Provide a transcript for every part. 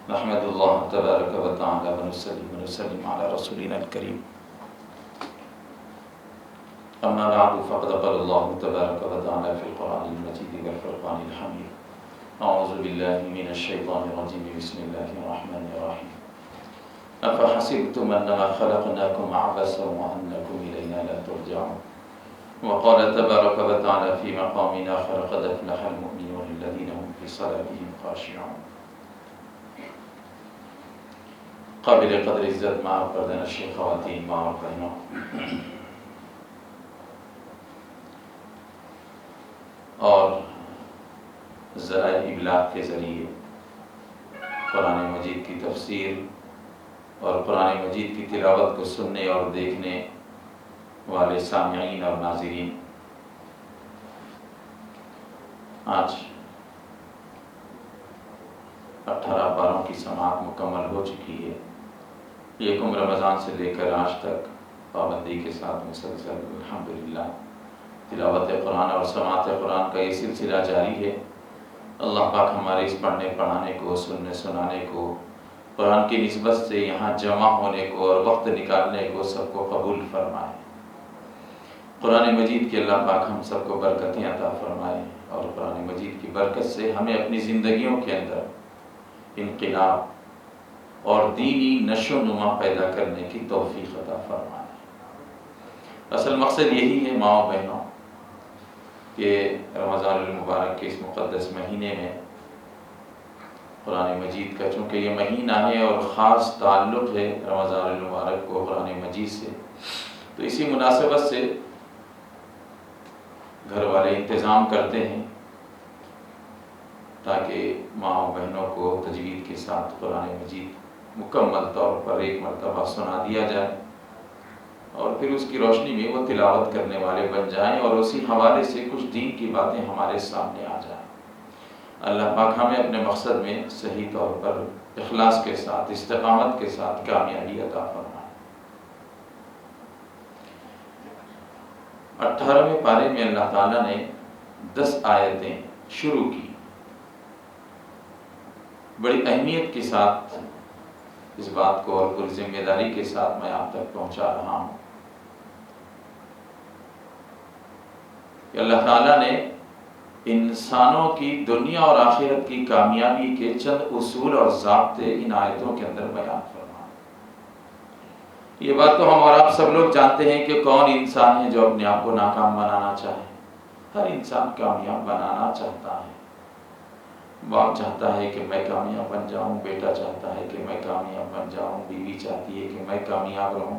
نحمد اللہ تبارک و تعالی ونسلم علی رسولنا الکریم اما بعد فقد قال اللہ تبارک و تعالی فی القرآن المجید والفرقان الحمید اعوذ باللہ من الشیطان الرجیم بسم اللہ الرحمن الرحیم افحسبتم انما خلقناکم عبثا وانکم الینا لا ترجعون وقال تبارک و تعالی فی مقام آخر قد افلح المؤمنون الذین هم فی صلاتهم خاشعون قابل قدر عزت معاف کر دینا شیخ خواتین معاف بہنوں، اور ذرائع ابلاغ کے ذریعے قرآن مجید کی تفسیر اور قرآن مجید کی تلاوت کو سننے اور دیکھنے والے سامعین اور ناظرین، آج 18 پاروں کی سماعت مکمل ہو چکی ہے۔ یکم رمضان سے لے کر آج تک پابندی کے ساتھ مسلسل الحمدللہ تلاوت قرآن اور سماعت قرآن کا یہ سلسلہ جاری ہے۔ اللہ پاک ہمارے اس پڑھنے پڑھانے کو، سننے سنانے کو، قرآن کی نسبت سے یہاں جمع ہونے کو اور وقت نکالنے کو سب کو قبول فرمائے۔ قرآن مجید کے اللہ پاک ہم سب کو برکتیں عطا فرمائے، اور قرآن مجید کی برکت سے ہمیں اپنی زندگیوں کے اندر انقلاب اور دینی نشو و نما پیدا کرنے کی توفیق عطا فرمائے۔ اصل مقصد یہی ہے ماؤں بہنوں کہ رمضان المبارک کے اس مقدس مہینے میں قرآن مجید کا، چونکہ یہ مہینہ ہے اور خاص تعلق ہے رمضان المبارک کو قرآن مجید سے، تو اسی مناسبت سے گھر والے انتظام کرتے ہیں تاکہ ماں بہنوں کو تجوید کے ساتھ قرآن مجید مکمل طور پر ایک مرتبہ سنا دیا جائے، اور پھر اس کی روشنی میں وہ تلاوت کرنے والے بن جائیں اور اسی حوالے سے کچھ دین کی باتیں ہمارے سامنے آ جائیں۔ اللہ پاک ہمیں اپنے مقصد میں صحیح طور پر اخلاص کے ساتھ، استقامت کے ساتھ کامیابی عطا فرمائے۔ 18ویں پارے میں اللہ تعالیٰ نے 10 آیتیں شروع کی۔ بڑی اہمیت کے ساتھ اس بات کو اور پوری ذمہ داری کے ساتھ میں آپ تک پہنچا رہا ہوں کہ اللہ تعالیٰ نے انسانوں کی دنیا اور آخرت کی کامیابی کے چند اصول اور ضابطے ان آیتوں کے اندر بیان فرمائے۔ یہ بات تو ہم اور آپ سب لوگ جانتے ہیں کہ کون انسان ہے جو اپنے آپ کو ناکام بنانا چاہے۔ ہر انسان کامیاب بنانا چاہتا ہے۔ باپ چاہتا ہے کہ میں کامیاب بن جاؤں، بیٹا چاہتا ہے کہ میں کامیاب بن جاؤں، بیوی چاہتی ہے کہ میں کامیاب رہوں،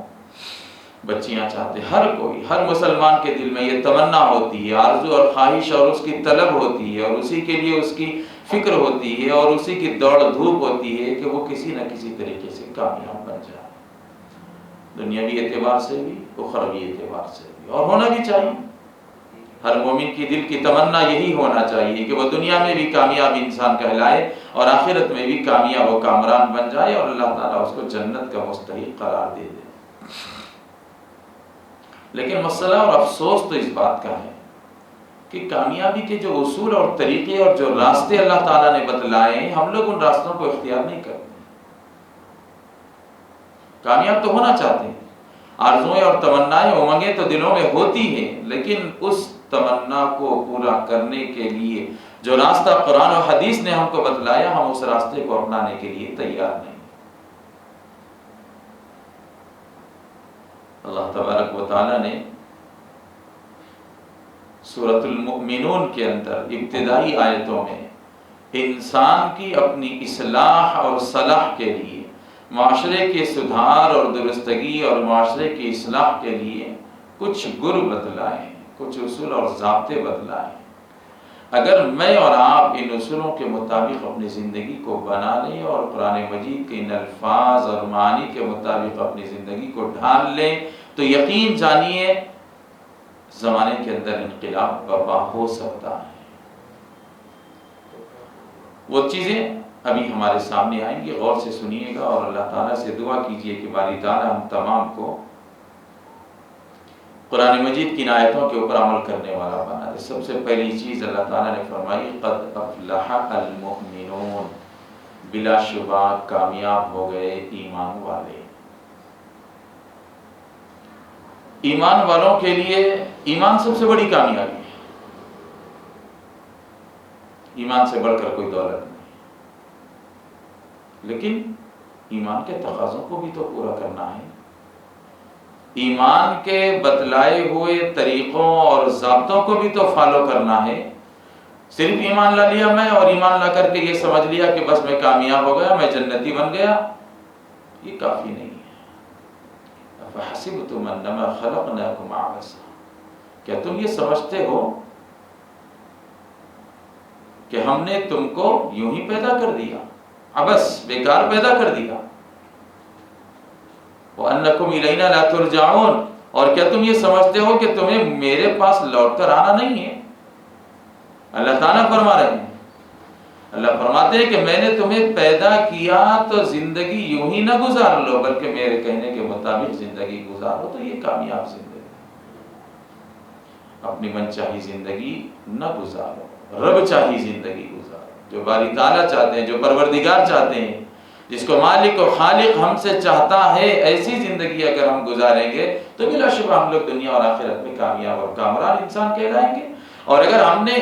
بچیاں چاہتے، ہر کوئی، ہر مسلمان کے دل میں یہ تمنا ہوتی ہے، آرزو اور خواہش اور اس کی طلب ہوتی ہے، اور اسی کے لیے اس کی فکر ہوتی ہے اور اسی کی دوڑ دھوپ ہوتی ہے کہ وہ کسی نہ کسی طریقے سے کامیاب بن جائے، دنیاوی اعتبار سے بھی، اخروی اعتبار سے بھی، اور ہونا بھی چاہیے۔ ہر مومن کی دل کی تمنا یہی ہونا چاہیے کہ وہ دنیا میں بھی کامیاب انسان کہلائے اور آخرت میں بھی کامیاب و کامران بن جائے، اور اللہ تعالیٰ اس کو جنت کا مستحق قرار دے دے۔ لیکن مسئلہ اور افسوس تو اس بات کا ہے کہ کامیابی کے جو اصول اور طریقے اور جو راستے اللہ تعالیٰ نے بتلائے ہیں، ہم لوگ ان راستوں کو اختیار نہیں کرتے۔ کامیاب تو ہونا چاہتے ہیں، آرزوئیں اور تمنائیں، امنگیں تو دلوں میں ہوتی ہیں، لیکن اس تمنا کو پورا کرنے کے لیے جو راستہ قرآن و حدیث نے ہم کو بتلایا، ہم اس راستے کو اپنانے کے لیے تیار نہیں۔ اللہ تبارک و تعالی نے سورۃ المؤمنون کے اندر ابتدائی آیتوں میں انسان کی اپنی اصلاح اور صلاح کے لیے، معاشرے کے سدھار اور درستگی اور معاشرے کی اصلاح کے لیے کچھ گر بتلائے، کچھ اصول اور ضابطے بتلائے۔ اگر میں اور آپ ان اصولوں کے مطابق اپنی زندگی کو بنا لیں اور قرآن مجید کے ان الفاظ اور معانی کے مطابق اپنی زندگی کو ڈھال لیں، تو یقین جانیے زمانے کے اندر انقلاب برپا ہو سکتا ہے۔ وہ چیزیں ابھی ہمارے سامنے آئیں گی، غور سے سنیے گا اور اللہ تعالیٰ سے دعا کیجئے کہ باری تعالیٰ ہم تمام کو قرآن مجید کی آیتوں کے اوپر عمل کرنے والا بنا دے۔ سب سے پہلی چیز اللہ تعالیٰ نے فرمائی قد افلح المؤمنون، بلا شبہ کامیاب ہو گئے ایمان والے۔ ایمان والوں کے لیے ایمان سب سے بڑی کامیابی ہے، ایمان سے بڑھ کر کوئی دولت نہیں، لیکن ایمان کے تقاضوں کو بھی تو پورا کرنا ہے، ایمان کے بتلائے ہوئے طریقوں اور ضابطوں کو بھی تو فالو کرنا ہے۔ صرف ایمان لا لیا میں اور ایمان لا کر کے یہ سمجھ لیا کہ بس میں کامیاب ہو گیا، میں جنتی بن گیا، یہ کافی نہیں ہے۔ فَحَسِبْتُمْ أَنَّمَا خَلَقْنَاكُمْ عَبَثًا، کیا تم یہ سمجھتے ہو کہ ہم نے تم کو یوں ہی پیدا کر دیا، عبث بیکار پیدا کر دیا؟ وَأَنَّكُمْ إِلَيْنَا لَا تُرْجَعُونَ، اور کیا تم یہ سمجھتے ہو کہ تمہیں میرے پاس لوٹ کر آنا نہیں ہے؟ اللہ تعالیٰ فرما رہے ہیں، اللہ فرماتے ہیں کہ میں نے تمہیں پیدا کیا تو زندگی یوں ہی نہ گزار لو، بلکہ میرے کہنے کے مطابق زندگی گزارو، تو یہ کامیاب زندگی۔ اپنی من چاہی زندگی نہ گزارو، رب چاہی زندگی گزارو، جو باری تعالیٰ چاہتے ہیں، جو پروردگار چاہتے ہیں، جس کو مالک و خالق ہم سے چاہتا ہے، ایسی زندگی اگر ہم گزاریں گے تو بلا شبہ ہم لوگ دنیا اور آخرت میں کامیاب اور کامران انسان کہلائیں گے۔ اور اگر ہم نے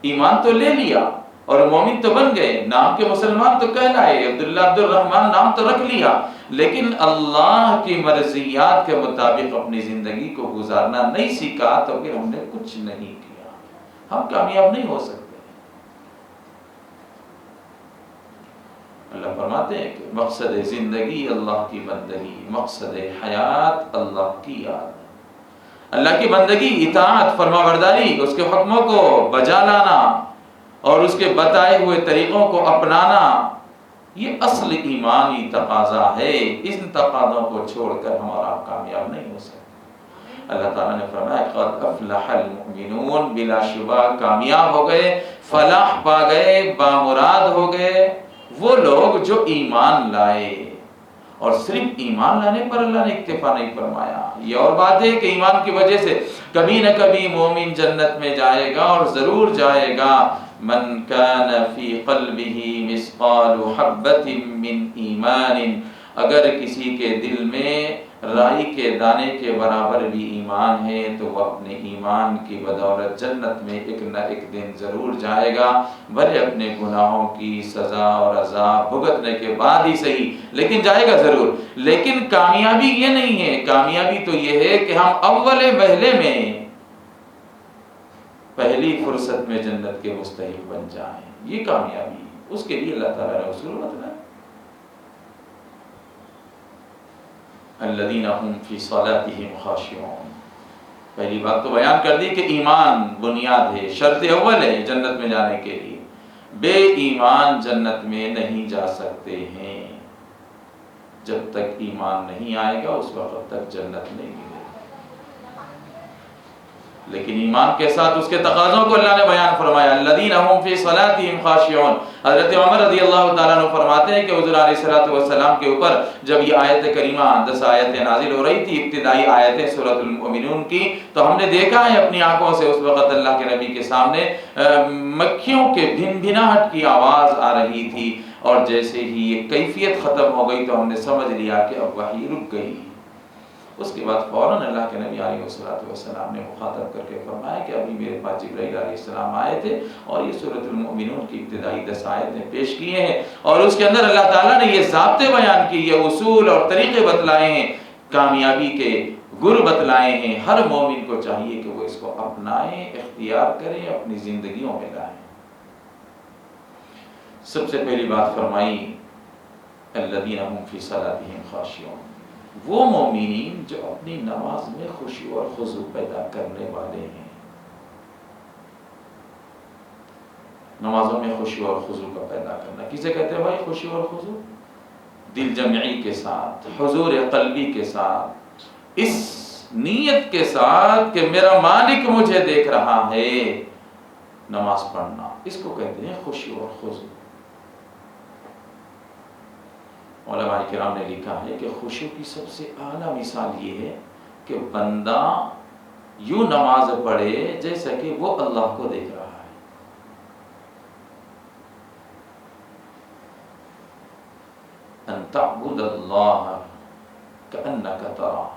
ایمان تو لے لیا اور مومن تو بن گئے، نام کے مسلمان تو کہلائے، عبداللہ عبد الرحمن نام تو رکھ لیا، لیکن اللہ کی مرضیات کے مطابق اپنی زندگی کو گزارنا نہیں سیکھا تو پھر ہم نے کچھ نہیں کیا، ہم کامیاب نہیں ہو سکتے۔ اللہ فرماتے ہیں کہ مقصد زندگی اللہ کی بندگی، مقصد حیات اللہ کی یاد، اللہ کی بندگی، اطاعت، فرما برداری، اس کے حکموں کو بجا لانا اور اس کے بتائے ہوئے طریقوں کو اپنانا، یہ اصل ایمانی تقاضا ہے۔ ان تقاضوں کو چھوڑ کر ہم اور آپ کامیاب نہیں ہو سکتے۔ اللہ تعالیٰ نے فرمایا قد افلح المؤمنون، بلا شبہ کامیاب ہو گئے، فلاح پا گئے، بامراد ہو گئے وہ لوگ جو ایمان لائے۔ اور صرف ایمان لانے پر اللہ نے اکتفا نہیں فرمایا، یہ اور بات ہے کہ ایمان کی وجہ سے کبھی نہ کبھی مومن جنت میں جائے گا اور ضرور جائے گا۔ من کان فی قلبہ مثقال حبۃ من ایمان، اگر کسی کے دل میں رائی کے دانے کے برابر بھی ایمان ہے تو وہ اپنے ایمان کی بدولت جنت میں ایک نہ ایک دن ضرور جائے گا، بھلے اپنے گناہوں کی سزا اور عذاب بھگتنے کے بعد ہی صحیح، لیکن جائے گا ضرور۔ لیکن کامیابی یہ نہیں ہے، کامیابی تو یہ ہے کہ ہم اول پہلے میں پہلی فرصت میں جنت کے مستحق بن جائیں، یہ کامیابی ہے۔ اس کے لیے اللہ تعالیٰ نے اصول بتایا، الذین هم فی صلاتهم خاشعون۔ پہلی بات تو بیان کر دی کہ ایمان بنیاد ہے، شرط اول ہے جنت میں جانے کے لیے، بے ایمان جنت میں نہیں جا سکتے ہیں، جب تک ایمان نہیں آئے گا اس وقت تک جنت نہیں ملے گی۔ لیکن ایمان کے ساتھ اس کے تقاضوں کو اللہ نے بیان فرمایا، الذین هم فی صلاتهم خاشعون۔ حضرت عمر رضی اللہ تعالیٰ عنہ فرماتے ہیں کہ حضور علیہ السلام کے اوپر جب یہ آیت کریمہ 10 آیتیں نازل ہو رہی تھی، ابتدائی آیتیں سورۃ المؤمنون کی، تو ہم نے دیکھا ہے اپنی آنکھوں سے اس وقت اللہ کے نبی کے سامنے مکھیوں کے بھن بھناہٹ کی آواز آ رہی تھی، اور جیسے ہی یہ کیفیت ختم ہو گئی تو ہم نے سمجھ لیا کہ اب وحی رک گئی۔ اس کے بعد فوراً اللہ کے نبی علیہ السلام نے مخاطب کر کے فرمایا کہ ابھی میرے پاس جبرائیل علیہ السلام آئے تھے اور یہ سورۃ المؤمنون کی ابتدائی 10 آیتیں پیش کیے ہیں، اور اس کے اندر اللہ تعالیٰ نے یہ ضابطے بیان کی، یہ اصول اور طریقے بتلائے ہیں، کامیابی کے گر بتلائے ہیں۔ ہر مومن کو چاہیے کہ وہ اس کو اپنائیں، اختیار کریں، اپنی زندگیوں میں لائیں۔ سب سے پہلی بات فرمائی الذین هم فی صلاتهم خاشعون، وہ مومنین جو اپنی نماز میں خشوع اور خضوع پیدا کرنے والے ہیں۔ نمازوں میں خشوع اور خضوع کا پیدا کرنا کسے کہتے ہیں بھائی؟ خشوع اور خضوع دل جمعی کے ساتھ، حضور قلبی کے ساتھ، اس نیت کے ساتھ کہ میرا مالک مجھے دیکھ رہا ہے، نماز پڑھنا، اس کو کہتے ہیں خشوع اور خضوع۔ علماء کرام نے لکھا ہے کہ خشوع کی سب سے اعلیٰ مثال یہ ہے کہ بندہ یوں نماز پڑھے جیسا کہ وہ اللہ کو دیکھ رہا ہے۔ ان تعبد اللہ کأنک تراہ،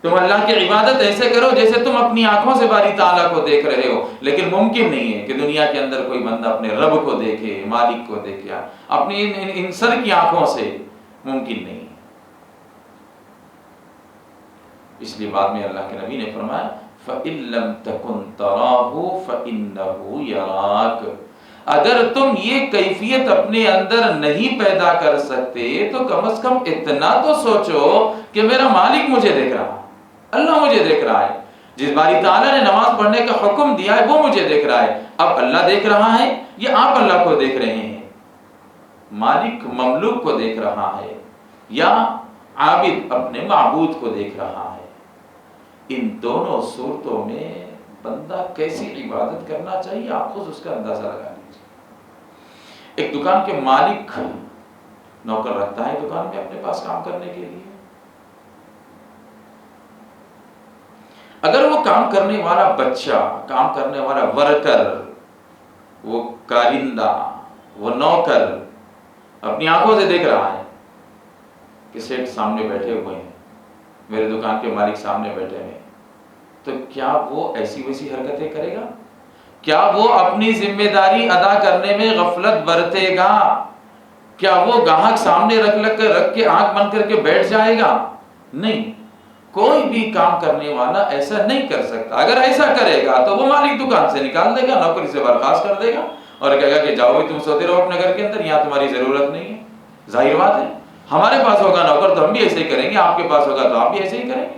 تم اللہ کی عبادت ایسے کرو جیسے تم اپنی آنکھوں سے باری تعالیٰ کو دیکھ رہے ہو. لیکن ممکن نہیں ہے کہ دنیا کے اندر کوئی بندہ اپنے رب کو دیکھے، مالک کو دیکھے اپنی ان سر کی آنکھوں سے، ممکن نہیں. اس لیے بعد میں اللہ کے نبی نے فرمایا فَإِن لَمْ تَكُنْ تَرَاهُ فَإِنَّهُ يَرَاكَ، اگر تم یہ کیفیت اپنے اندر نہیں پیدا کر سکتے تو کم از کم اتنا تو سوچو کہ میرا مالک مجھے دیکھ رہا ہے، اللہ مجھے دیکھ رہا ہے. جس باری تعالیٰ نے نماز پڑھنے کا حکم دیا ہے وہ مجھے دیکھ رہا ہے. اب اللہ دیکھ رہا ہے یا آپ اللہ کو دیکھ رہے ہیں؟ مالک مملوک کو دیکھ رہا ہے یا عابد اپنے معبود کو دیکھ رہا ہے؟ ان دونوں صورتوں میں بندہ کیسی عبادت کرنا چاہیے آپ خود اس کا اندازہ لگا لیجیے. ایک دکان کے مالک نوکر رکھتا ہے دکان میں اپنے پاس کام کرنے کے لیے. اگر وہ کام کرنے والا بچہ، کام کرنے والا ورکر، وہ کارندہ، وہ نوکر اپنی آنکھوں سے دیکھ رہا ہے کہ سیٹ سامنے بیٹھے ہوئے ہیں، میرے دکان کے مالک سامنے بیٹھے ہیں، تو کیا وہ ایسی ویسی حرکتیں کرے گا؟ کیا وہ اپنی ذمہ داری ادا کرنے میں غفلت برتے گا؟ کیا وہ گاہک سامنے رکھ کے آنکھ بند کر کے بیٹھ جائے گا؟ نہیں، کوئی بھی کام کرنے والا ایسا نہیں کر سکتا. اگر ایسا کرے گا تو وہ مالک دکان سے نکال دے گا، نوکری سے برخاست کر دے گا اور کہے گا کہ جاؤ بھی تم سوتے رہو اپنے گھر کے اندر، یہاں تمہاری ضرورت نہیں ہے. ظاہر بات ہے، ہمارے پاس ہوگا نوکر تو ہم بھی ایسے ہی کریں گے، آپ کے پاس ہوگا تو آپ بھی ایسے ہی کریں گے.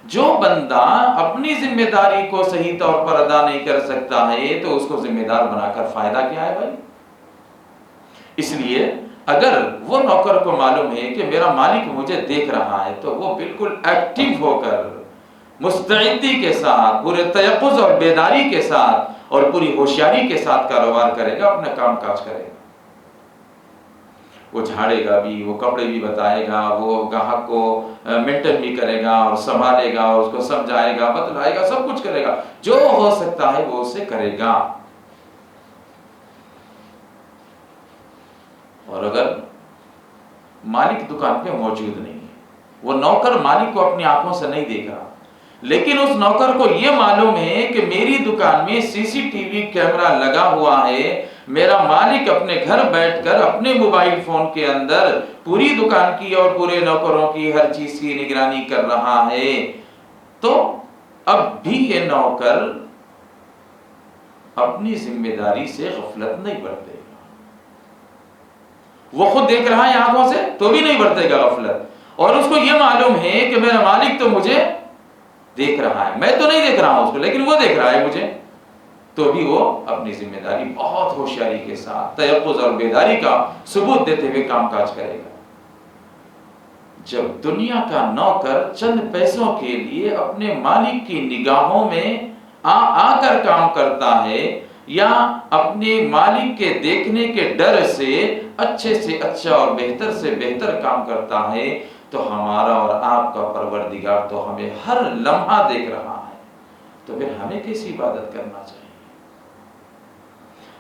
جو بندہ اپنی ذمہ داری کو صحیح طور پر ادا نہیں کر سکتا ہے تو اس کو ذمہ دار بنا کر فائدہ کیا ہے بھائی؟ اس لیے اگر وہ نوکر کو معلوم ہے کہ میرا مالک مجھے دیکھ رہا ہے تو وہ بالکل ایکٹیو ہو کر مستعدی کے ساتھ، پورے تیقظ اور بیداری کے ساتھ اور پوری ہوشیاری کے ساتھ کاروبار کرے گا، اپنا کام کاج کرے گا. وہ جھاڑے گا بھی، وہ کپڑے بھی بتائے گا، وہ گاہک کو مینٹین بھی کرے گا اور سنبھالے گا اور اس کو سمجھائے گا، بتلائے گا، سب کچھ کرے گا. جو ہو سکتا ہے وہ اسے کرے گا. اور اگر مالک دکان پہ موجود نہیں ہے، وہ نوکر مالک کو اپنی آنکھوں سے نہیں دیکھ رہا، لیکن اس نوکر کو یہ معلوم ہے کہ میری دکان میں CCTV کیمرہ لگا ہوا ہے، میرا مالک اپنے گھر بیٹھ کر اپنے موبائل فون کے اندر پوری دکان کی اور پورے نوکروں کی ہر چیز کی نگرانی کر رہا ہے، تو اب بھی یہ نوکر اپنی ذمہ داری سے غفلت نہیں برتے گا. وہ خود دیکھ رہا ہے آنکھوں سے تو بھی نہیں برتے گا غفلت، اور اس کو یہ معلوم ہے کہ میرا مالک تو مجھے دیکھ رہا ہے، میں تو نہیں دیکھ رہا ہوں اس کو لیکن وہ دیکھ رہا ہے مجھے، تو بھی وہ اپنی ذمہ داری بہت ہوشیاری کے ساتھ تیقظ اور بیداری کا ثبوت دیتے ہوئے کام کاج کرے گا. جب دنیا کا نوکر چند پیسوں کے لیے اپنے مالک کی نگاہوں میں آ کر کام کرتا ہے یا اپنے مالک کے دیکھنے کے ڈر سے اچھے سے اچھا اور بہتر سے بہتر کام کرتا ہے، تو ہمارا اور آپ کا پروردگار تو ہمیں ہر لمحہ دیکھ رہا ہے. تو پھر ہمیں کیسی عبادت کرنا چاہیے؟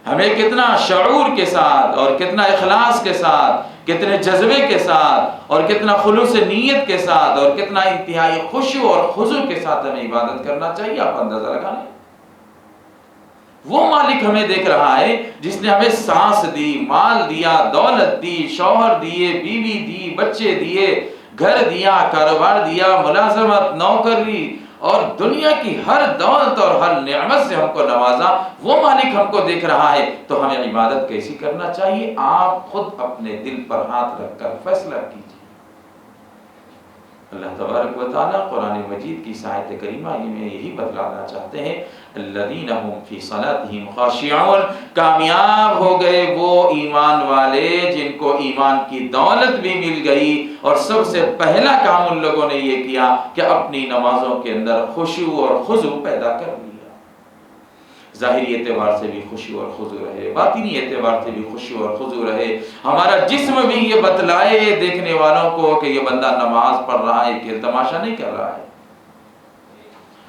ہمیں کتنا شعور کے ساتھ اور کتنا اخلاص کے ساتھ، کتنے جذبے کے ساتھ اور کتنا خلوص نیت کے ساتھ اور کتنا انتہائی خشوع اور خضوع کے ساتھ ہمیں عبادت کرنا چاہیے، آپ اندازہ لگا لیں. وہ مالک ہمیں دیکھ رہا ہے جس نے ہمیں سانس دی، مال دیا، دولت دی، شوہر دیے، بیوی دی، بچے دیے، گھر دیا، کاروبار دیا، ملازمت، نوکری اور دنیا کی ہر دولت اور ہر نعمت سے ہم کو نوازا. وہ مالک ہم کو دیکھ رہا ہے تو ہمیں عبادت کیسی کرنا چاہیے؟ آپ خود اپنے دل پر ہاتھ رکھ کر فیصلہ کیجیے. اللہ تبارک و تعالیٰ قرآن مجید کی اس آیت کریمہ میں یہی بتلانا چاہتے ہیں، الذین هم فی صلاتہم خاشعون، کامیاب ہو گئے وہ ایمان والے جن کو ایمان کی دولت بھی مل گئی اور سب سے پہلا کام ان لوگوں نے یہ کیا کہ اپنی نمازوں کے اندر خشوع اور خضوع پیدا کر لیا. ظاہری اعتبار سے بھی خشوع اور خضوع رہے، باطنی اعتبار سے بھی خشوع اور خضوع رہے. ہمارا جسم بھی یہ بتلائے دیکھنے والوں کو کہ یہ بندہ نماز پڑھ رہا ہے، کہ تماشا نہیں کر رہا ہے.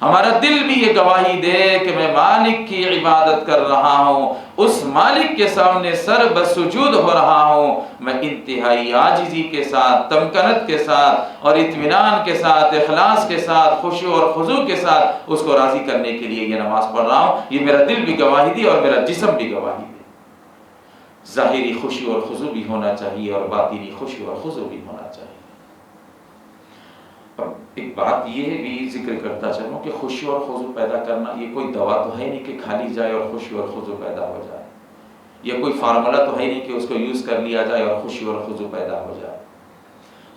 ہمارا دل بھی یہ گواہی دے کہ میں مالک کی عبادت کر رہا ہوں، اس مالک کے سامنے سر بسجود ہو رہا ہوں، میں انتہائی عاجزی کے ساتھ، تمکنت کے ساتھ اور اطمینان کے ساتھ، اخلاص کے ساتھ، خشوع اور خضوع کے ساتھ اس کو راضی کرنے کے لیے یہ نماز پڑھ رہا ہوں۔ یہ میرا دل بھی گواہی دے اور میرا جسم بھی گواہی دے۔ ظاہری خشوع اور خضوع بھی ہونا چاہیے اور باطنی خشوع اور خضوع بھی ہونا چاہیے۔ اب ایک بات یہ بھی ذکر کرتا چلوں کہ خشوع اور خضوع پیدا کرنا یہ کوئی دوا تو ہے نہیں کہ کھا لی جائے اور خشوع اور خضوع پیدا ہو جائے، یہ کوئی فارمولہ تو ہے نہیں کہ اس کو یوز کر لیا جائے اور خشوع اور خضوع پیدا ہو جائے۔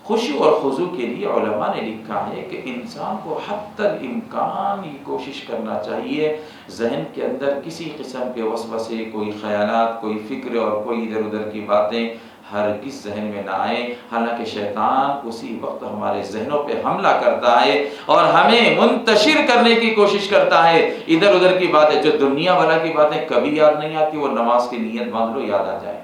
خشوع اور خضوع کے لیے علماء نے لکھا ہے کہ انسان کو حتی الامکان یہ کوشش کرنا چاہیے ذہن کے اندر کسی قسم کے وسوسے، کوئی خیالات، کوئی فکر اور کوئی ادھر ادھر کی باتیں ہرگز ذہن میں نہ آئے، حالانکہ شیطان اسی وقت ہمارے ذہنوں پہ حملہ کرتا ہے اور ہمیں منتشر کرنے کی کوشش کرتا ہے۔ ادھر ادھر کی باتیں، جو دنیا والا کی باتیں کبھی یاد نہیں آتی، وہ نماز کی نیت باندھ لو یاد آ جائیں،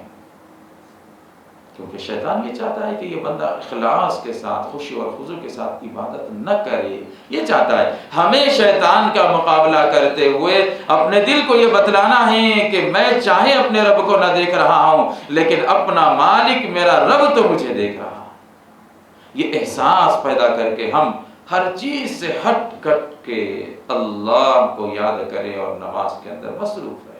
کیونکہ شیطان یہ چاہتا ہے کہ یہ بندہ اخلاص کے ساتھ، خشوع اور خضوع کے ساتھ عبادت نہ کرے، یہ چاہتا ہے۔ ہمیں شیطان کا مقابلہ کرتے ہوئے اپنے دل کو یہ بتلانا ہے کہ میں چاہے اپنے رب کو نہ دیکھ رہا ہوں، لیکن اپنا مالک میرا رب تو مجھے دیکھ رہا ہے۔ یہ احساس پیدا کر کے ہم ہر چیز سے ہٹ کٹ کے اللہ کو یاد کریں اور نماز کے اندر مصروف رہیں۔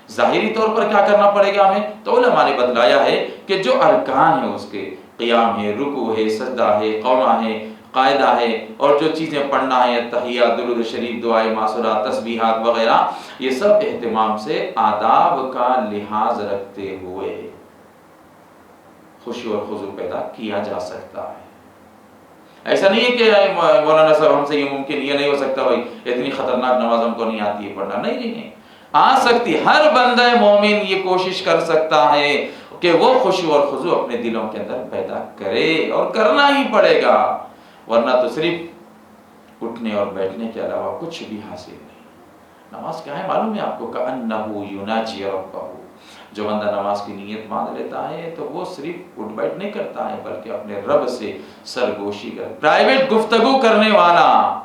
ظاہری طور پر کیا کرنا پڑے گا ہمیں؟ تو علماء نے بتلایا ہے کہ جو ارکان ہیں اس کے، قیام ہے، رکوع ہے، سجدہ ہے، قومہ ہے، قاعدہ ہے، اور جو چیزیں پڑھنا ہے، تحیات، درود شریف، دعائے معصورات، تسبیحات وغیرہ، یہ سب اہتمام سے آداب کا لحاظ رکھتے ہوئے خشوع اور خضوع پیدا کیا جا سکتا ہے۔ ایسا نہیں ہے کہ مولانا صاحب ہم سے یہ ممکن، یہ نہیں ہو سکتا بھائی اتنی خطرناک نماز ہم کو نہیں آتی ہے پڑھنا، نہیں، آ سکتی۔ ہر بندہ مومن یہ کوشش کر سکتا ہے کہ وہ خشوع اور خضوع اپنے دلوں کے اندر پیدا کرے، اور کرنا ہی پڑے گا، ورنہ تو صرف اٹھنے اور بیٹھنے کے علاوہ کچھ بھی حاصل نہیں۔ نماز کیا ہے معلوم ہے آپ کو؟ کأنہ یناجی ربہ، جو بندہ نماز کی نیت باندھ لیتا ہے تو وہ صرف اٹھ بیٹھ نہیں کرتا ہے، بلکہ اپنے رب سے سرگوشی کر، پرائیویٹ گفتگو کرنے والا،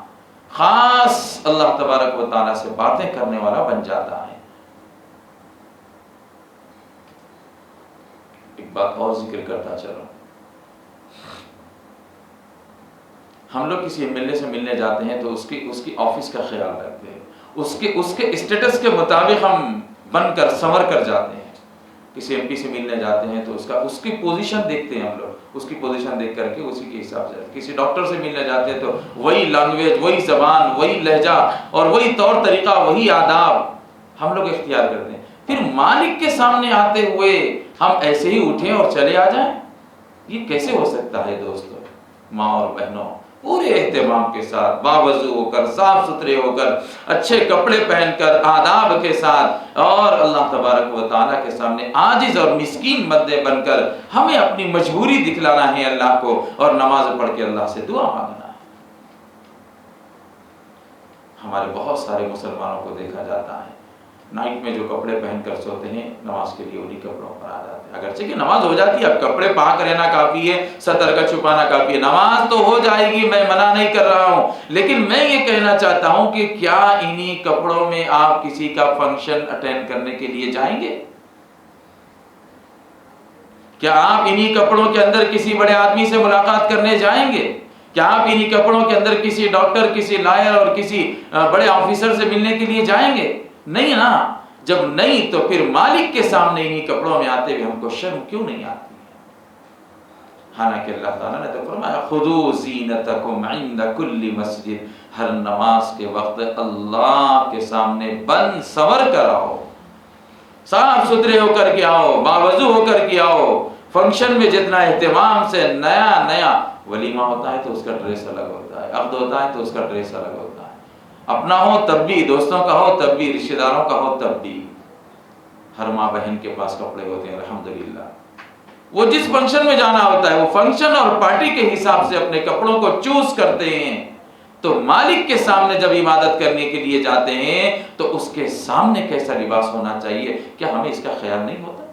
خاص اللہ تبارک و تعالیٰ سے باتیں کرنے والا بن جاتا ہے۔ ایک بات اور ذکر کرتا چلو، ہم لوگ کسی ایم ایل اے سے ملنے جاتے ہیں تو اس کی آفس کا خیال رکھتے ہیں، اس کے اسٹیٹس کے مطابق ہم بن کر سنور کر جاتے ہیں۔ کسی ایم پی سے ملنے جاتے ہیں تو اس کی پوزیشن دیکھتے ہیں ہم لوگ، اس کی پوزیشن دیکھ کر کے اسی کے حساب سے۔ کسی ڈاکٹر سے ملنے جاتے ہیں تو وہی لینگویج، وہی زبان، وہی لہجہ اور وہی طور طریقہ، وہی آداب ہم لوگ اختیار کرتے ہیں۔ پھر مالک کے سامنے آتے ہوئے ہم ایسے ہی اٹھیں اور چلے آ جائیں، یہ کیسے ہو سکتا ہے دوستو؟ ماں اور بہنوں، پورے اہتمام کے ساتھ، باوضو ہو کر، صاف ستھرے ہو کر، اچھے کپڑے پہن کر، آداب کے ساتھ، اور اللہ تبارک و تعالیٰ کے سامنے عاجز اور مسکین بندے بن کر ہمیں اپنی مجبوری دکھلانا ہے اللہ کو، اور نماز پڑھ کے اللہ سے دعا مانگنا ہے۔ ہمارے بہت سارے مسلمانوں کو دیکھا جاتا ہے نائٹ میں جو کپڑے پہن کر سوتے ہیں، نماز کے لیے انہی کپڑوں پر آ جاتے ہیں۔ اگرچہ کہ نماز ہو جاتی ہے، اب کپڑے پاک رہنا کافی ہے، سطر کا چھپانا کافی ہے، نماز تو ہو جائے گی، میں منع نہیں کر رہا ہوں، لیکن میں یہ کہنا چاہتا ہوں کہ کیا انہی کپڑوں میں آپ کسی کا فنکشن اٹینڈ کرنے کے لیے جائیں گے؟ کیا آپ انہی کپڑوں کے اندر کسی بڑے آدمی سے ملاقات کرنے جائیں گے؟ کیا آپ انہی کپڑوں کے اندر کسی ڈاکٹر، کسی لائر اور کسی بڑے آفیسر سے ملنے کے لیے جائیں گے؟ نہیں نا۔ جب نہیں تو پھر مالک کے سامنے انہی کپڑوں میں آتے ہوئے ہم کو شرم کیوں نہیں آتی ہے؟ حالانکہ اللہ تعالیٰ نے تو فرمایا خذوا زینتکم عند کل مسجد، ہر نماز کے وقت اللہ کے سامنے بن سنور کر آؤ، صاف ستھرے ہو کر کے آؤ، باوضو ہو کر کے آؤ۔ فنکشن میں جتنا اہتمام سے نیا ولیمہ ہوتا ہے تو اس کا ڈریس الگ ہوتا ہے، عقد ہوتا ہے تو اس کا ڈریس الگ ہوتا ہے، اپنا ہو تب بھی، دوستوں کا ہو تب بھی، رشتہ داروں کا ہو تب بھی، ہر ماں بہن کے پاس کپڑے ہوتے ہیں الحمدللہ۔ وہ جس فنکشن میں جانا ہوتا ہے وہ فنکشن اور پارٹی کے حساب سے اپنے کپڑوں کو چوز کرتے ہیں، تو مالک کے سامنے جب عبادت کرنے کے لیے جاتے ہیں تو اس کے سامنے کیسا لباس ہونا چاہیے؟ کیا ہمیں اس کا خیال نہیں ہوتا؟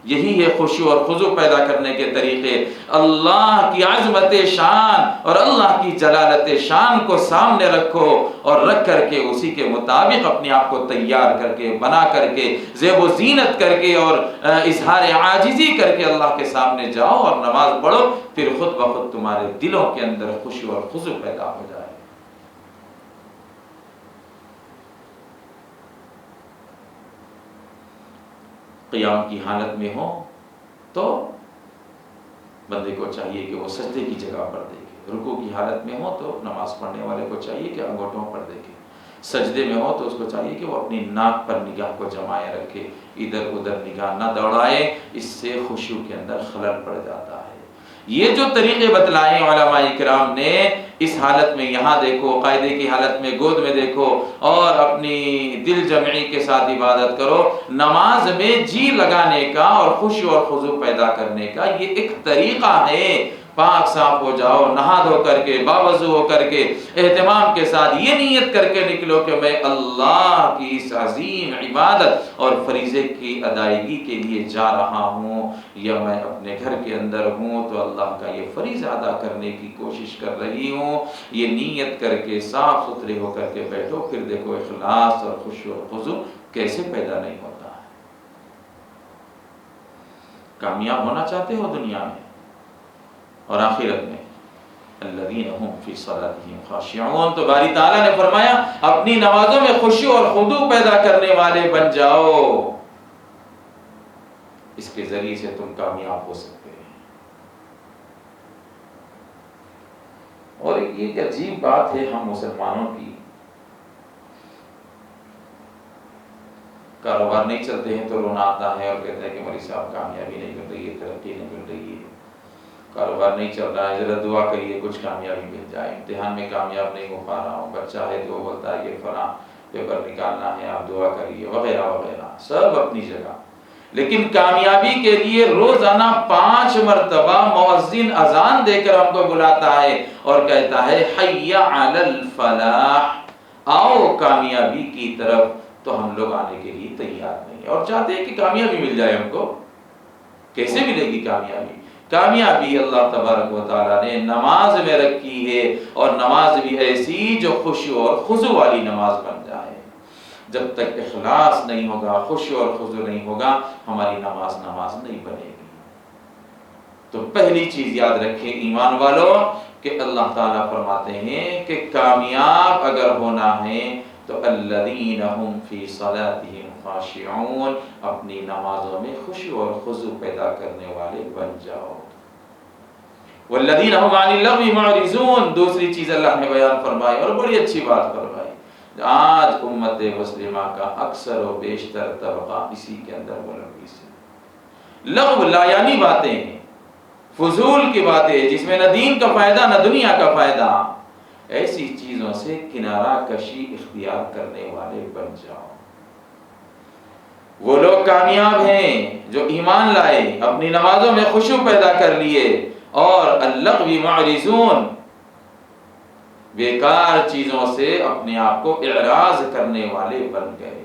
یہی ہے خشوع اور خضوع پیدا کرنے کے طریقے۔ اللہ کی عظمت شان اور اللہ کی جلالت شان کو سامنے رکھو اور رکھ کر کے اسی کے مطابق اپنے آپ کو تیار کر کے، بنا کر کے، زیب و زینت کر کے اور اظہار عاجزی کر کے اللہ کے سامنے جاؤ اور نماز پڑھو، پھر خود بخود تمہارے دلوں کے اندر خشوع اور خضوع پیدا ہو جائے۔ قیام کی حالت میں ہو تو بندے کو چاہیے کہ وہ سجدے کی جگہ پر دیکھے، رکوع کی حالت میں ہو تو نماز پڑھنے والے کو چاہیے کہ انگوٹھوں پر دیکھے، سجدے میں ہو تو اس کو چاہیے کہ وہ اپنی ناک پر نگاہ کو جمائے رکھے، ادھر ادھر نگاہ نہ دوڑائے، اس سے خشوع کے اندر خلل پڑ جاتا ہے۔ یہ جو طریقے بتلائے علماء کرام نے، اس حالت میں یہاں دیکھو، قاعدے کی حالت میں گود میں دیکھو اور اپنی دل جمعی کے ساتھ عبادت کرو۔ نماز میں جی لگانے کا اور خشوع اور خضوع پیدا کرنے کا یہ ایک طریقہ ہے۔ پاک صاف ہو جاؤ، نہا دھو کر کے، باوضو ہو کر کے، اہتمام کے ساتھ یہ نیت کر کے نکلو کہ میں اللہ کی اس عظیم عبادت اور فریضے کی ادائیگی کے لیے جا رہا ہوں، یا میں اپنے گھر کے اندر ہوں تو اللہ کا یہ فریضہ ادا کرنے کی کوشش کر رہی ہوں۔ یہ نیت کر کے صاف ستھرے ہو کر کے بیٹھو، پھر دیکھو اخلاص اور خشوع اور خضوع کیسے پیدا نہیں ہوتا ہے۔ کامیاب ہونا چاہتے ہو دنیا میں اور آخرت میں، الذین هم فی صلاتهم خاشعون، تو باری تعالیٰ نے فرمایا اپنی نمازوں میں خشوع اور خضوع پیدا کرنے والے بن جاؤ، اس کے ذریعے سے تم کامیاب ہو سکتے ہیں۔ اور یہ ایک عجیب بات ہے ہم مسلمانوں کی، کاروبار نہیں چلتے ہیں تو رونا آتا ہے اور کہتے ہیں کہ مولوی صاحب کامیابی نہیں مل رہی ہے، ترقی نہیں مل رہی ہے، کاروبار نہیں چل رہا ہے، ذرا دعا کریے کچھ کامیابی مل جائے، امتحان میں کامیاب نہیں ہو پا رہا ہوں، بچہ ہے تو وہ بولتا ہے کہ فلاں پیپر نکالنا ہے آپ دعا کریے، وغیرہ وغیرہ، سب اپنی جگہ۔ لیکن کامیابی کے لیے روزانہ 5 مرتبہ مؤذن اذان دے کر ہم کو بلاتا ہے اور کہتا ہے حی علی الفلاح، آؤ کامیابی کی طرف، تو ہم لوگ آنے کے لیے تیار نہیں ہیں اور چاہتے ہیں کہ کامیابی مل جائے ہم کو۔ کیسے ملے گی کامیابی؟ کامیابی اللہ تبارک و تعالیٰ نے نماز میں رکھی ہے، اور نماز بھی ایسی جو خشوع اور خضوع والی نماز بن جائے۔ جب تک اخلاص نہیں ہوگا، خشوع اور خضوع نہیں ہوگا، ہماری نماز نہیں بنے گی۔ تو پہلی چیز یاد رکھیں ایمان والوں کہ اللہ تعالیٰ فرماتے ہیں کہ کامیاب اگر ہونا ہے تو الذین هم فی صلاتهم خاشعون، اپنی نمازوں میں خشوع اور خضوع پیدا کرنے والے بن جاؤ۔ والذین هم عن اللغو معرضون، دوسری چیز اللہ نے بیان فرمائی اور بڑی اچھی بات فرمائی۔ آج امت مسلمہ کا اکثر و بیشتر طبقہ اسی کے اندر ملوث ہے۔ لغو لا یعنی باتیں ہیں، فضول کی باتیں جس میں نہ دین کا فائدہ نہ دنیا کا فائدہ، ایسی چیزوں سے کنارہ کشی اختیار کرنے والے بن جاؤ۔ وہ لوگ کامیاب ہیں جو ایمان لائے، اپنی نمازوں میں خشوع پیدا کر لیے، اور اللغو معرضون، بیکار چیزوں سے اپنے آپ کو اعراض کرنے والے بن گئے۔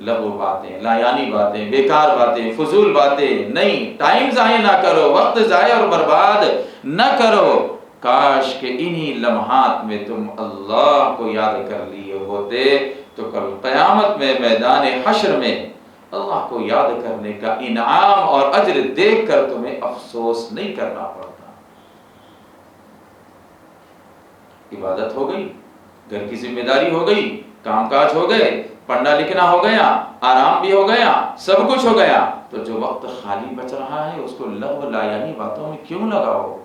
لغو باتیں، لایانی باتیں، بیکار باتیں، فضول باتیں نہیں، ٹائم ضائع نہ کرو، وقت ضائع اور برباد نہ کرو۔ کاش کہ انہی لمحات میں تم اللہ کو یاد کر لیے ہوتے تو کل قیامت میں میدان حشر میں اللہ کو یاد کرنے کا انعام اور اجر دیکھ کر تمہیں افسوس نہیں کرنا پڑتا۔ عبادت ہو گئی، گھر کی ذمہ داری ہو گئی، کام کاج ہو گئے، پڑھنا لکھنا ہو گیا، آرام بھی ہو گیا، سب کچھ ہو گیا، تو جو وقت خالی بچ رہا ہے اس کو لغو لایانی باتوں میں کیوں لگاؤ؟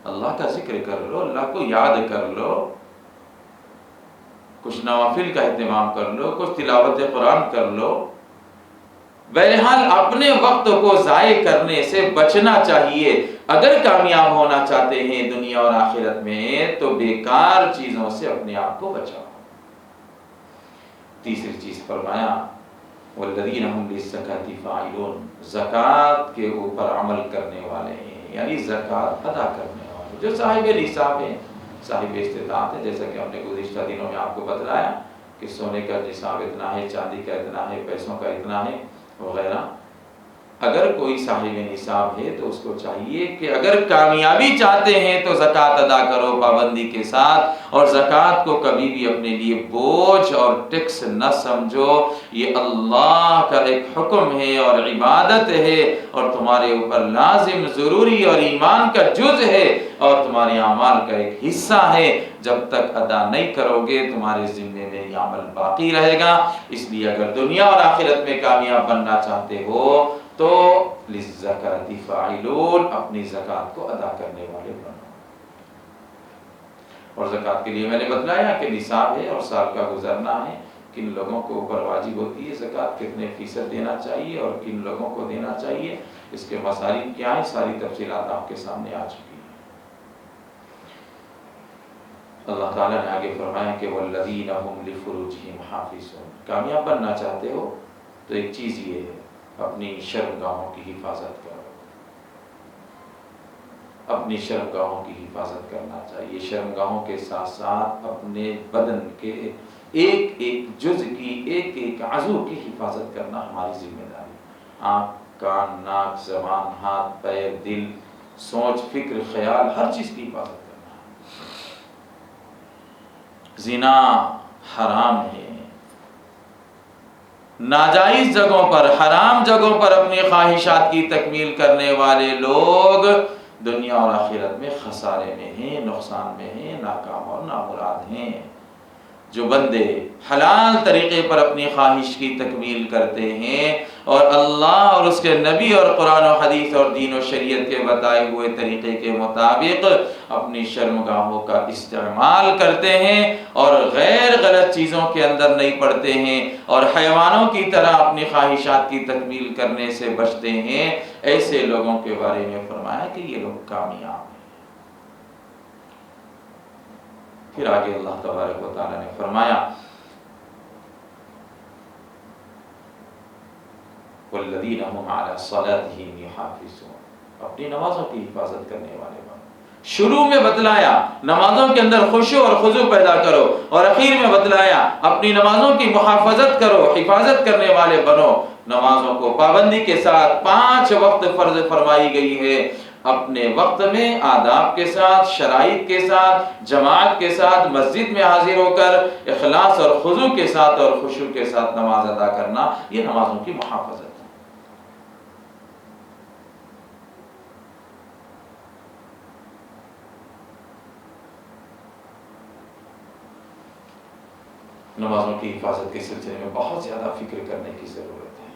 اللہ کا ذکر کر لو، اللہ کو یاد کر لو، کچھ نوافل کا اہتمام کر لو، کچھ تلاوت قرآن کر لو۔ بہرحال اپنے وقت کو ضائع کرنے سے بچنا چاہیے۔ اگر کامیاب ہونا چاہتے ہیں دنیا اور آخرت میں تو بیکار چیزوں سے اپنے آپ کو بچاؤ۔ تیسری چیز فرمایا والذین هم للزکاة فاعلون، زکوٰۃ کے اوپر عمل کرنے والے ہیں، یعنی زکوٰۃ ادا کرنے والے جو صاحب نصاب ہیں، صاحب استطاعت ہے۔ جیسا کہ ہم نے گزشتہ دنوں میں آپ کو بتلایا کہ سونے کا نصاب اتنا ہے، چاندی کا اتنا ہے، پیسوں کا اتنا ہے وغیرہ، اگر کوئی صاحب نصاب ہے تو اس کو چاہیے کہ اگر کامیابی چاہتے ہیں تو زکوٰۃ ادا کرو پابندی کے ساتھ، اور زکوٰۃ کو کبھی بھی اپنے لیے بوجھ اور ٹیکس نہ سمجھو، یہ اللہ کا ایک حکم ہے اور عبادت ہے اور تمہارے اوپر لازم، ضروری اور ایمان کا جز ہے اور تمہارے اعمال کا ایک حصہ ہے۔ جب تک ادا نہیں کرو گے تمہارے ذمے میں یہ عمل باقی رہے گا۔ اس لیے اگر دنیا اور آخرت میں کامیاب بننا چاہتے ہو تو للزکاۃ فاعلون، اپنی زکوٰۃ کو ادا کرنے والے بنو۔ اور زکوٰۃ کے لیے میں نے بتلایا کہ نصاب ہے اور سال کا گزرنا ہے، کن لوگوں کو اوپر واجب ہوتی ہے زکوٰۃ، کتنے فیصد دینا چاہیے اور کن لوگوں کو دینا چاہیے، اس کے مصارف کیا ہیں، ساری تفصیلات آپ کے سامنے آ چکی ہیں۔ اللہ تعالیٰ نے آگے فرمایا کہ والذین هم لفروجہم حافظون، کامیاب بننا چاہتے ہو تو ایک چیز یہ ہے، اپنی شرمگاہوں کی حفاظت کرو، اپنی شرمگاہوں کی حفاظت کرنا چاہیے۔ شرمگاہوں کے ساتھ ساتھ اپنے بدن کے ایک ایک جز کی، ایک ایک عضو کی حفاظت کرنا ہماری ذمہ داری۔ آنکھ، کان، ناک، زبان، ہاتھ، پیر، دل، سوچ، فکر، خیال، ہر چیز کی حفاظت کرنا۔ زنا حرام ہے، ناجائز جگہوں پر، حرام جگہوں پر اپنی خواہشات کی تکمیل کرنے والے لوگ دنیا اور آخرت میں خسارے میں ہیں، نقصان میں ہیں، ناکام اور نامراد ہیں۔ جو بندے حلال طریقے پر اپنی خواہش کی تکمیل کرتے ہیں اور اللہ اور اس کے نبی اور قرآن و حدیث اور دین و شریعت کے بتائے ہوئے طریقے کے مطابق اپنی شرمگاہوں کا استعمال کرتے ہیں اور غیر غلط چیزوں کے اندر نہیں پڑتے ہیں اور حیوانوں کی طرح اپنی خواہشات کی تکمیل کرنے سے بچتے ہیں، ایسے لوگوں کے بارے میں فرمایا کہ یہ لوگ کامیاب ہیں۔ پھر آگے اللہ تبارک و تعالیٰ نے فرمایا والذین هم علی صلاتهم یحافظون، اپنی نمازوں کی حفاظت کرنے والے بنو۔ شروع میں بتلایا نمازوں کے اندر خشوع اور خضوع پیدا کرو، اور اخیر میں بتلایا اپنی نمازوں کی محافظت کرو، حفاظت کرنے والے بنو۔ نمازوں کو پابندی کے ساتھ 5 وقت فرض فرمائی گئی ہے، اپنے وقت میں آداب کے ساتھ، شرائط کے ساتھ، جماعت کے ساتھ مسجد میں حاضر ہو کر اخلاص اور خضوع کے ساتھ اور خشوع کے ساتھ نماز ادا کرنا، یہ نمازوں کی محافظت ہے۔ نمازوں کی حفاظت کے سلسلے میں بہت زیادہ فکر کرنے کی ضرورت ہے۔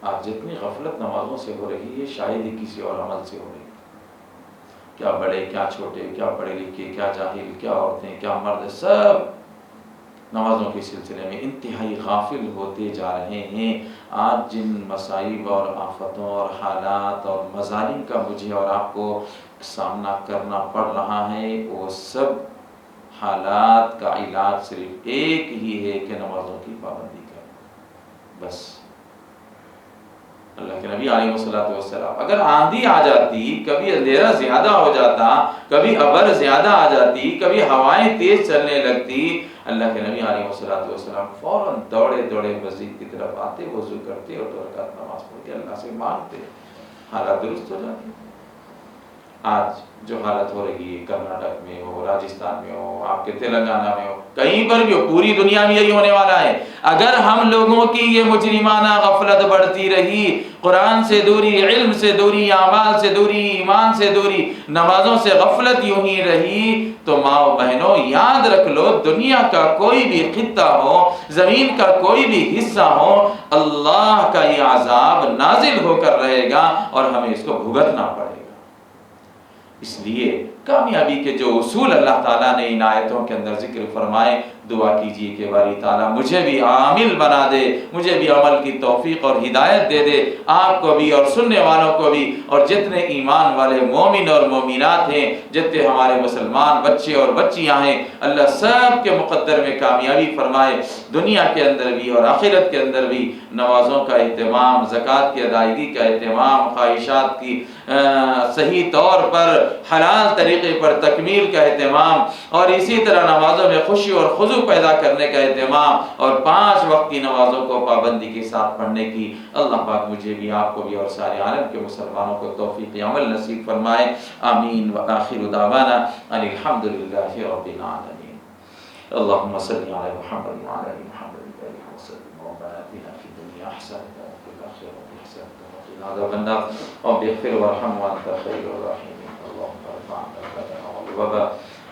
آج جتنی غفلت نمازوں سے ہو رہی ہے شاید ہی کسی اور عمل سے ہو رہی ہے۔ کیا بڑے، کیا چھوٹے، کیا پڑھے لکھے، کیا جاہل، کیا عورتیں، کیا مرد، سب نمازوں کے سلسلے میں انتہائی غافل ہوتے جا رہے ہیں۔ آج جن مصائب اور آفتوں اور حالات اور مظالم کا مجھے اور آپ کو سامنا کرنا پڑ رہا ہے، وہ سب حالات کا علاج صرف ایک ہی ہے کہ نمازوں کی پابندی کریں، بس۔ اللہ کے نبی علیہ السلام اگر آندھی آ جاتی، کبھی اندھیرا زیادہ ہو جاتا، کبھی ابر زیادہ آ جاتی، کبھی ہوائیں تیز چلنے لگتی، اللہ کے نبی علیہ السلام فوراً دوڑے دوڑے مسجد کی طرف آتے، وضو کرتے اور 2 رکعت نماز پڑھ کے اللہ سے مانگتے، حالات درست ہو جاتی۔ آج جو حالت ہو رہی ہے کرناٹک میں ہو، راجستھان میں ہو، آپ کے تلنگانہ میں ہو، کہیں پر بھی ہو، پوری دنیا میں یہی ہونے والا ہے۔ اگر ہم لوگوں کی یہ مجرمانہ غفلت بڑھتی رہی، قرآن سے دوری، علم سے دوری، اعمال سے دوری، ایمان سے دوری، نمازوں سے غفلت یوں ہی رہی، تو ماں بہنوں یاد رکھ لو، دنیا کا کوئی بھی خطہ ہو، زمین کا کوئی بھی حصہ ہو، اللہ کا یہ عذاب نازل ہو کر رہے گا اور ہمیں اس کو بھگتنا پڑے گا۔ اس لیے کامیابی کے جو اصول اللہ تعالیٰ نے ان آیتوں کے اندر ذکر فرمائے، دعا کیجئے کہ باری تعالیٰ مجھے بھی عامل بنا دے، مجھے بھی عمل کی توفیق اور ہدایت دے دے، آپ کو بھی اور سننے والوں کو بھی، اور جتنے ایمان والے مومن اور مومنات ہیں، جتنے ہمارے مسلمان بچے اور بچیاں ہیں، اللہ سب کے مقدر میں کامیابی فرمائے، دنیا کے اندر بھی اور آخرت کے اندر بھی۔ نمازوں کا اہتمام، زکوٰۃ کی ادائیگی کا اہتمام، خواہشات کی صحیح طور پر حلال طریقے پر تکمیل کا اہتمام، اور اسی طرح نمازوں میں خوشی اور خضوع پیدا کرنے کا اہتمام، اور 5 وقت کی نمازوں کو پابندی کے ساتھ پڑھنے کی اللہ پاک مجھے بھی، آپ کو بھی اور سارے عالم کے مسلمانوں کو توفیق عمل نصیب فرمائے۔ آمین وآخر دعوانا ان الحمد للہ رب العالمین۔ اللهم صل على محمد وعلى ال محمد وسلم وبارك في الدنيا حسنة وفي الآخرة حسنة وقنا عذاب النار رب اغفر وارحم وأنت خير الراحمين اللهم ارفع عنا البلاء والوباء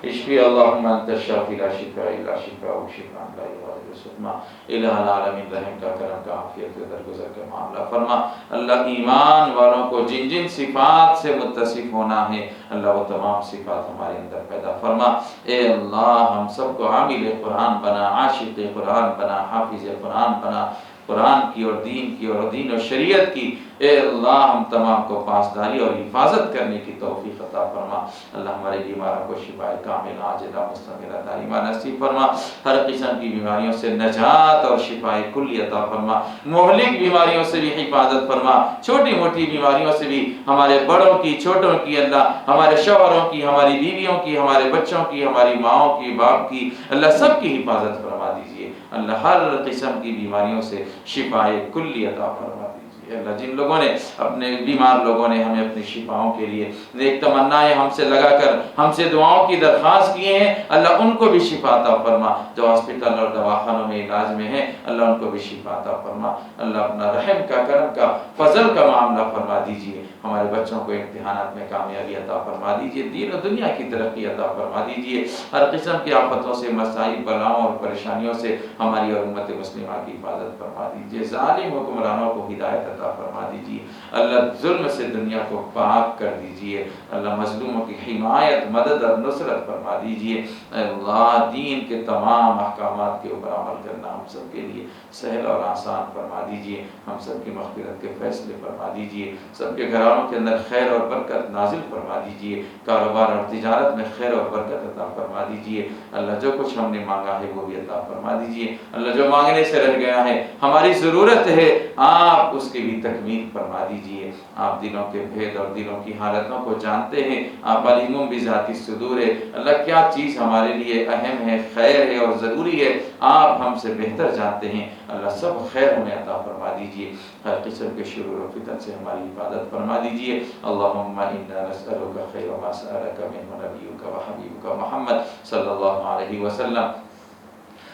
اشفي اللهم أنت الشافي لا شفاء إلا شفاء شفاء لا يغادر سقما الہ العالمین رحم کا کرم کا عافیت کا درگزر کا معاملہ فرما۔ اللہ ایمان والوں کو جن جن صفات سے متصف ہونا ہے اللہ وہ تمام صفات ہمارے اندر پیدا فرما۔ اے اللہ ہم سب کو عامل قرآن بنا، عاشق قرآن بنا، حافظ قرآن بنا، قرآن کی اور دین و شریعت کی اے اللہ ہم تمام کو پاسداری اور حفاظت کرنے کی توفیق عطا فرما۔ اللہ ہمارے بیماروں کو شفائے کاملہ عاجلہ مستمرہ دائمہ نصیب فرما۔ ہر قسم کی بیماریوں سے نجات اور شفائے کلی عطا فرما۔ مہلک بیماریوں سے بھی حفاظت فرما، چھوٹی موٹی بیماریوں سے بھی، ہمارے بڑوں کی چھوٹوں کی اللہ، ہمارے شوہروں کی، ہماری بیویوں کی، ہمارے بچوں کی، ہماری ماؤں کی، باپ کی، اللہ سب کی حفاظت فرما دیجئے۔ اللہ ہر قسم کی بیماریوں سے شفائے کلی عطا فرما دیجئے۔ اللہ جن لوگوں نے اپنے بیمار لوگوں نے ہمیں اپنی شفاؤں کے لیے نیک تمنائیں ہم سے لگا کر ہم سے دعاؤں کی درخواست کیے ہیں اللہ ان کو بھی شفا عطا فرما۔ جو ہاسپٹل اور دواخانوں میں علاج میں ہیں اللہ ان کو بھی شفا عطا فرما۔ اللہ اپنا رحم کا، کرم کا، فضل کا معاملہ فرما دیجئے۔ ہمارے بچوں کو امتحانات میں کامیابی عطا فرما دیجئے، دین و دنیا کی ترقی عطا فرما دیجئے۔ ہر قسم کی آفتوں سے، مسائل، بلاؤں اور پریشانیوں سے ہماری اور امت مسلمہ کی حفاظت فرما دیجئے۔ ظالم حکمرانوں کو ہدایت عطا فرما دیجئے۔ اللہ ظلم سے دنیا کو پاک کر دیجئے۔ اللہ مظلوموں کی حمایت، مدد اور نصرت فرما دیجئے۔ اللہ دین کے تمام احکامات کے اوپر عمل کرنا ہم سب کے لیے سہل اور آسان فرما دیجئے۔ ہم سب کی مغفرت کے فیصلے فرما دیجئے۔ سب کے گھروں کے اندر خیر اور برکت نازل فرما دیجئے۔ کاروبار اور تجارت میں خیر اور برکت عطا فرما دیجئے۔ اللہ جو کچھ ہم نے مانگا ہے وہ بھی عطا فرما دیجئے۔ اللہ جو مانگنے سے رہ گیا ہے ہماری ضرورت ہے آپ اس کی بھی تکمیل فرما دیجئے۔ آپ دلوں کے بھید اور دلوں کی حالتوں کو جانتے ہیں، آپ علیم بذات الصدور ہے۔ اللہ کیا چیز ہمارے لیے اہم ہے، خیر ہے اور ضروری ہے آپ ہم سے بہتر جانتے ہیں۔ اللہ سب خیر ہمیں عطا فرما دیجئے۔ ہر قسم کے شرور و فتن سے ہماری حفاظت فرما دیجئے۔ اللہم انا نسألک خیر ما سألک منہ نبیک و حبیبک محمد صلی اللہ علیہ وسلم،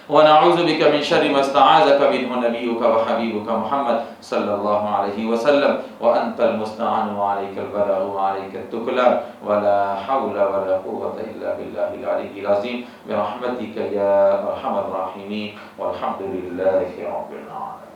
ونعوذ بك من شر ما استعاذك منه نبيك وحبيبك محمد صلى الله عليه وسلم، وأنت المستعان وعليك البلاغ وعليك التكلان، ولا حول ولا قوة إلا بالله العلي العظيم برحمتك يا أرحم الراحمين، والحمد لله رب العالمين۔